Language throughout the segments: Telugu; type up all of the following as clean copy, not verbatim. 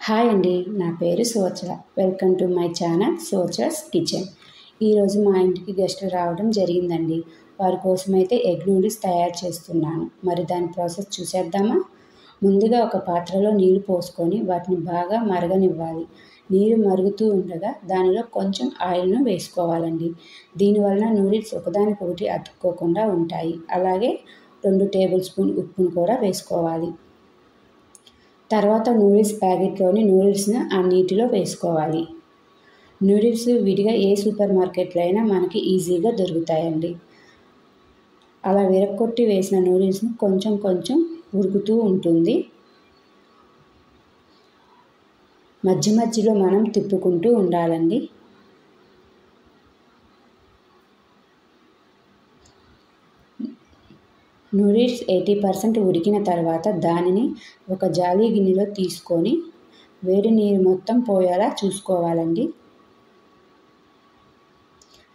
హాయ్ అండి, నా పేరు Suvatsala. Welcome to my channel Suvatsala's kitchen. ఈరోజు మా ఇంటికి గెస్టులు రావడం జరిగిందండి. వారి కోసమైతే ఎగ్ నూడిల్స్ తయారు చేస్తున్నాను. మరి దాని ప్రాసెస్ చూసేద్దామా? ముందుగా ఒక పాత్రలో నీళ్లు పోసుకొని వాటిని బాగా మరగనివ్వాలి. నీరు మరుగుతూ ఉండగా దానిలో కొంచెం ఆయిల్ను వేసుకోవాలండి. దీనివలన నూడిల్స్ ఒకదానికొకటి అతుక్కోకుండా ఉంటాయి. అలాగే 2 టేబుల్ స్పూన్ ఉప్పును కూడా వేసుకోవాలి. తర్వాత నూడిల్స్ ప్యాకెట్లోని నూడిల్స్ను ఆ నీటిలో వేసుకోవాలి. నూడిల్స్ విడిగా ఏ సూపర్ మార్కెట్లో అయినా మనకి ఈజీగా దొరుకుతాయండి. అలా విరక్కొట్టి వేసిన నూడిల్స్ని కొంచెం కొంచెం ఉడుకుతూ ఉంటుంది. మధ్య మధ్యలో మనం తిప్పుకుంటూ ఉండాలండి. నూడిల్స్ 80% ఉడికిన తర్వాత దానిని ఒక జాలీ గిన్నెలో తీసుకొని వేడి నీరు మొత్తం పోయేలా చూసుకోవాలండి.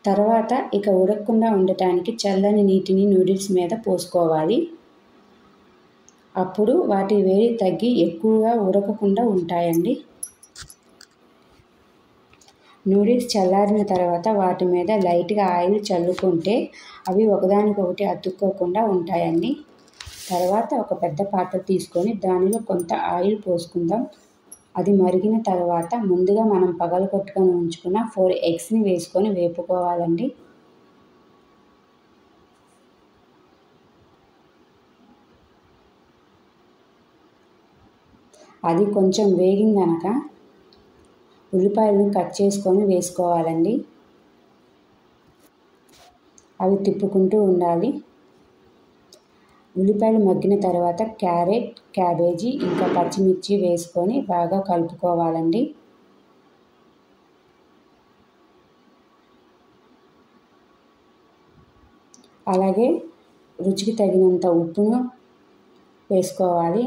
తర్వాత ఇక ఉడకకుండా ఉండటానికి చల్లని నీటిని నూడిల్స్ మీద పోసుకోవాలి. అప్పుడు వాటి వేడి తగ్గి ఎక్కువగా ఉడకకుండా ఉంటాయండి. నూడిల్స్ చల్లారిన తర్వాత వాటి మీద లైట్గా ఆయిల్ చల్లుకుంటే అవి ఒకదానికొకటి అతుక్కోకుండా ఉంటాయండి. తర్వాత ఒక పెద్ద పాత్ర తీసుకొని దానిలో కొంత ఆయిల్ పోసుకుందాం. అది మరిగిన తర్వాత ముందుగా మనం పగలగొట్టుకొని ఉంచుకున్న 4 ఎగ్స్ని వేసుకొని వేపుకోవాలండి. అది కొంచెం వేగిందనక ఉల్లిపాయలను కట్ చేసుకొని వేసుకోవాలండి. అవి తిప్పుకుంటూ ఉండాలి. ఉల్లిపాయలు మగ్గిన తర్వాత క్యారెట్, క్యాబేజీ ఇంకా పచ్చిమిర్చి వేసుకొని బాగా కలుపుకోవాలండి. అలాగే రుచికి తగినంత ఉప్పును వేసుకోవాలి.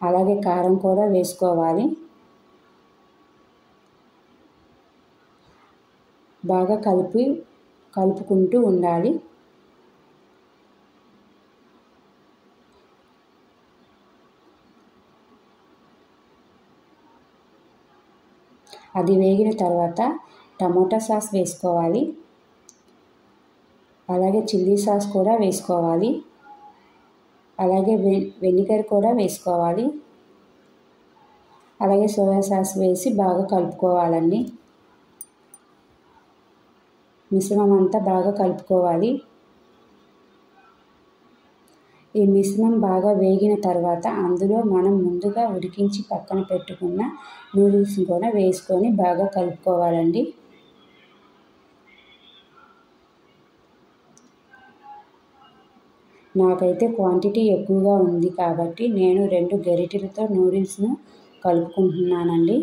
అలాగే కారం కూడా వేసుకోవాలి. బాగా కలుపుకుంటూ ఉండాలి. అది వేగిన తర్వాత టమోటా సాస్ వేసుకోవాలి. అలాగే చిల్లీ సాస్ కూడా వేసుకోవాలి. అలాగే వెనిగర్ కూడా వేసుకోవాలి. అలాగే సోయా సాస్ వేసి బాగా కలుపుకోవాలండి. మిశ్రమం అంతా బాగా కలుపుకోవాలి. ఈ మిశ్రమం బాగా వేగిన తర్వాత అందులో మనం ముందుగా ఉడికించి పక్కన పెట్టుకున్న నూడిల్స్ కూడా వేసుకొని బాగా కలుపుకోవాలండి. నాకైతే క్వాంటిటీ ఎక్కువగా ఉంది కాబట్టి నేను 2 గరిటెలతో నూడిల్స్ను కలుపుకుంటున్నానండి.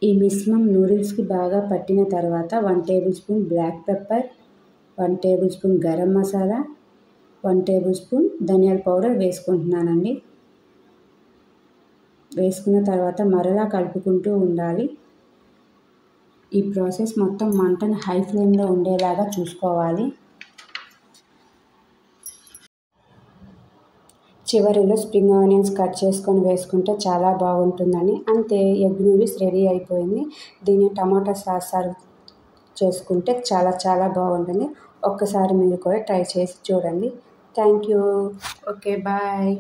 ఈ మిశ్రమం నూడిల్స్కి బాగా పట్టిన తర్వాత 1 tablespoon black pepper, 1 tablespoon garam masala, 1 tablespoon ధనియాల పౌడర్ వేసుకుంటున్నానండి. వేసుకున్న తర్వాత మరలా కలుపుకుంటూ ఉండాలి. ఈ ప్రాసెస్ మొత్తం మంటను హై ఫ్లేమ్లో ఉండేలాగా చూసుకోవాలి. చివరిలో స్ప్రింగ్ ఆనియన్స్ కట్ చేసుకొని వేసుకుంటే చాలా బాగుంటుందని. అంతే, ఎగ్ నూడిల్స్ రెడీ అయిపోయింది. దీన్ని టమాటా సాస్ సర్వ్ చేసుకుంటే చాలా బాగుంటుంది. ఒక్కసారి మీరు కూడా ట్రై చేసి చూడండి. Thank you. Okay, bye.